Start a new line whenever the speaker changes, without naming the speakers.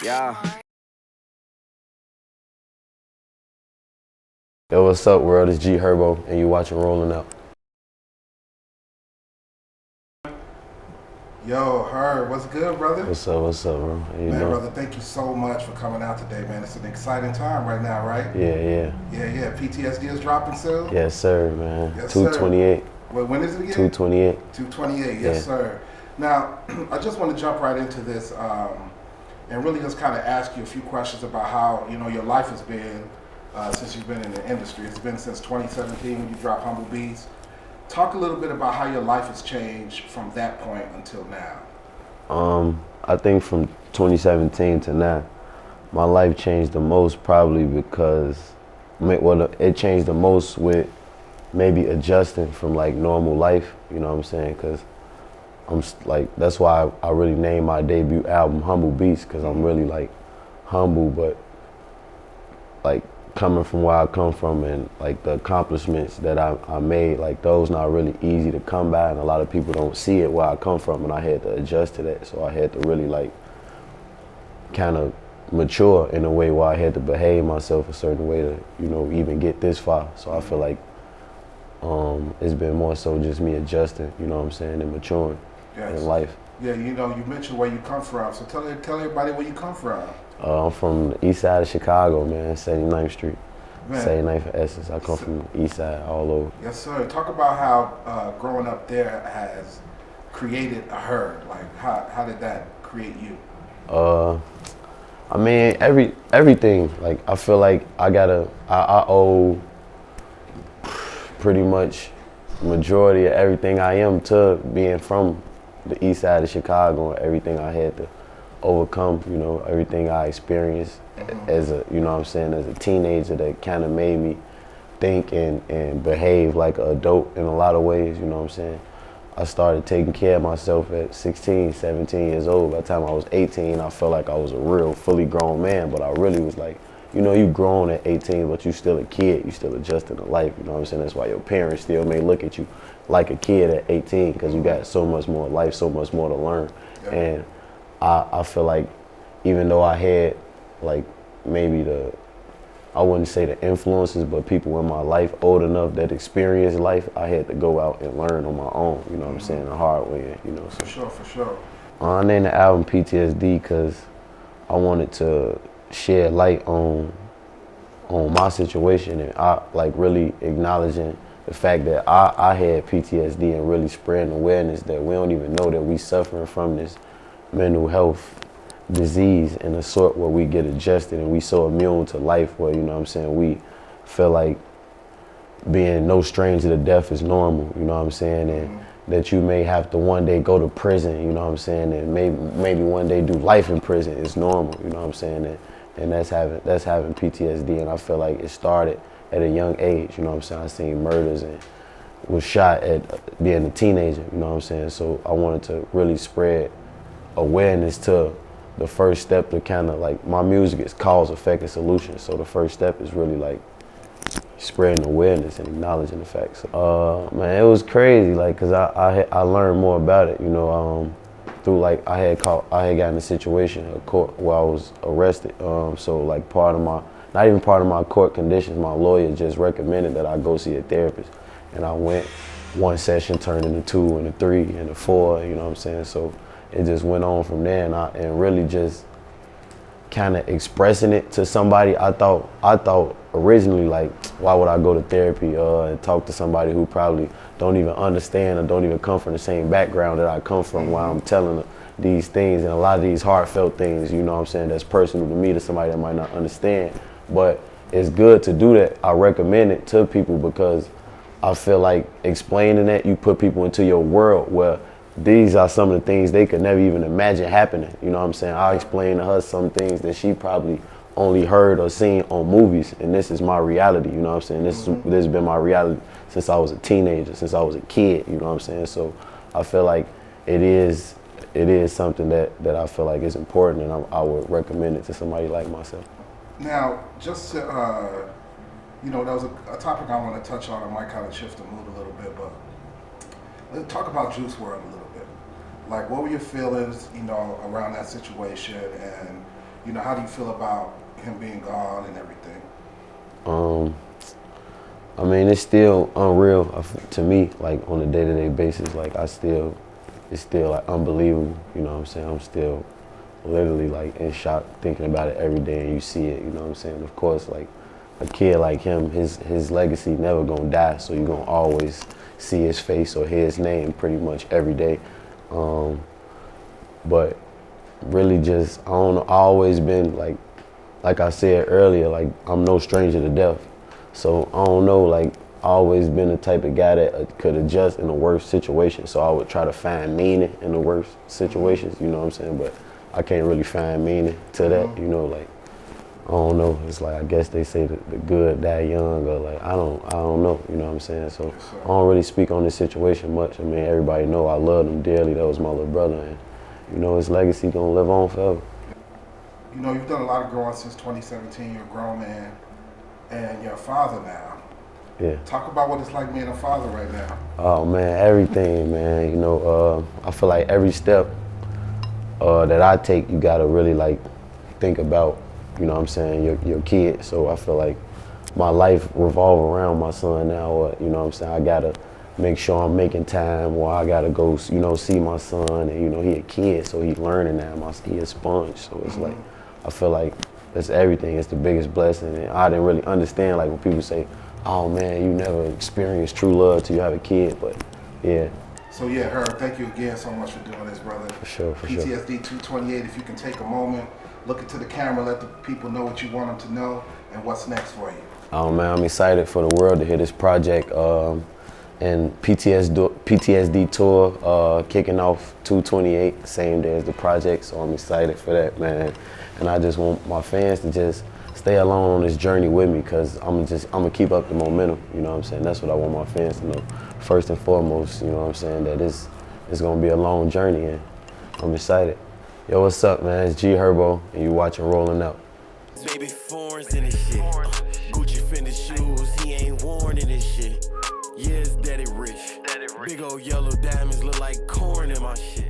Yeah.
Yo, what's up, world? It's Herbo, and you watching Rolling Out.
Yo, Herb, what's good, brother?
What's up, bro? How you
Man,
doing?
brother, thank you so much for coming out today, man. It's an exciting time right now, right?
Yeah.
Yeah. PTSD is dropping soon?
Yes, sir, man.
Yes, sir.
228.
Well, when is it again?
228.
228, yes,
Yeah.
sir. Now, I just want to jump right into this and really just kind of ask you a few questions about how, your life has been since you've been in the industry. It's been since 2017 when you dropped Humble Beats. Talk a little bit about how your life has changed from that point until now.
I think from 2017 to now, my life changed the most probably because, it changed the most with maybe adjusting from like normal life, you know what I'm saying? Because that's why I really named my debut album Humble Beats, because I'm really like humble, but like coming from where I come from and like the accomplishments that I made, like those not really easy to come by, and a lot of people don't see it where I come from, and I had to adjust to that. So I had to really like kind of mature in a way where I had to behave myself a certain way to, even get this far. So I feel like it's been more so just me adjusting, you know what I'm saying, and maturing in life.
Yeah, you mentioned where you come from, so tell everybody where you come from.
I'm from the east side of Chicago, man, 79th Street.
Man.
79th and Essence. I come from the east side, all over.
Yes, sir. Talk about how growing up there has created a herd. Like, how did that create you?
I mean, everything. Like, I feel like I owe pretty much majority of everything I am to being from the east side of Chicago, and everything I had to overcome, everything I experienced as a, as a teenager that kind of made me think and behave like an adult in a lot of ways, you know what I'm saying? I started taking care of myself at 16, 17 years old. By the time I was 18, I felt like I was a real fully grown man, but I really was like, you grown at 18, but you still a kid, you still adjusting to life, you know what I'm saying? That's why your parents still may look at you like a kid at 18, because you got so much more life, so much more to learn.
Yeah.
And I feel like even though I had like maybe I wouldn't say the influences, but people in my life old enough that experienced life, I had to go out and learn on my own, you know what I'm saying, the hard way, So.
For sure.
I named the album PTSD because I wanted to shed light on my situation, and I like really acknowledging the fact that I had PTSD, and really spreading awareness that we don't even know that we suffering from this mental health disease in a sort where we get adjusted and we so immune to life where, we feel like being no stranger to death is normal, and that you may have to one day go to prison, and maybe one day do life in prison is normal, and that's having PTSD. And I feel like it started at a young age, I seen murders and was shot at being a teenager, so I wanted to really spread awareness to the first step to kind of like, my music is cause, effect, and solution. So the first step is really like spreading awareness and acknowledging the facts. Man, it was crazy, like, cause I learned more about it, through like I had gotten in a situation at court where I was arrested. So like not even part of my court conditions, my lawyer just recommended that I go see a therapist, and I went. One session turned into 2 and a 3 and a 4, So it just went on from there, and really just kind of expressing it to somebody. I thought originally, like, why would I go to therapy and talk to somebody who probably don't even understand or don't even come from the same background that I come from, while I'm telling these things, and a lot of these heartfelt things, that's personal to me, to somebody that might not understand. But it's good to do that. I recommend it to people because I feel like explaining that, you put people into your world where these are some of the things they could never even imagine happening. I explain to her some things that she probably only heard or seen on movies, and this is my reality, This has been my reality since I was a teenager, since I was a kid, So I feel like it is something that I feel like is important, and I would recommend it to somebody like myself.
Now, just to, that was a topic I want to touch on. I might kind of shift the mood a little bit, but let's talk about Juice Wrld a little bit. Like, what were your feelings, around that situation, and You know, how do you feel about him being gone and everything?
I mean, it's still unreal to me, like on a day-to-day basis. Like it's still like unbelievable. You know what I'm saying? I'm still literally like in shock thinking about it every day, and you see it. You know what I'm saying? Of course, like a kid like him, his legacy never gonna die. So you're gonna always see his face or hear his name pretty much every day. But really, just I don't know. I always been like I said earlier, like I'm no stranger to death. So I don't know, like I always been the type of guy that could adjust in the worst situation. So I would try to find meaning in the worst situations, you know what I'm saying? But I can't really find meaning to that, you know, like I don't know. It's like I guess they say the good die young, or like I don't know, you know what I'm saying? So I don't really speak on this situation much. I mean, everybody know I love him dearly. That was my little brother, and you know his legacy gonna live on forever.
You know, you've done a lot of growing since 2017. You're a grown man, and you're a father now.
Yeah.
Talk about what it's like being a father right now.
Oh man, everything, man. You know, I feel like every step that I take, you gotta really like think about, you know what I'm saying, your kid. So I feel like my life revolve around my son now, or, you know what I'm saying, I gotta make sure I'm making time, or I gotta go, you know, see my son, and you know, he a kid, so he's learning now, he a sponge, so it's like, I feel like that's everything, it's the biggest blessing, and I didn't really understand, like when people say, oh man, you never experienced true love till you have a kid, but yeah.
So yeah, Herb, thank you again so much for doing this, brother.
For sure.
PTSD 228, if you can take a moment, look into the camera, let the people know what you want them to know, and what's next for you.
Oh man, I'm excited for the world to hear this project, and PTSD tour kicking off 228, same day as the project, so I'm excited for that, man. And I just want my fans to just stay along on this journey with me, because I'm gonna keep up the momentum, you know what I'm saying? That's what I want my fans to know. First and foremost, you know what I'm saying, that it's gonna be a long journey, and I'm excited. Yo, what's up, man? It's Herbo, and you watching Rolling Out.
Baby foreigns in this shit. Gucci Fendi shoes, he ain't worn in this shit. Yeah, it's daddy rich. Big old yellow diamonds look like corn in my shit.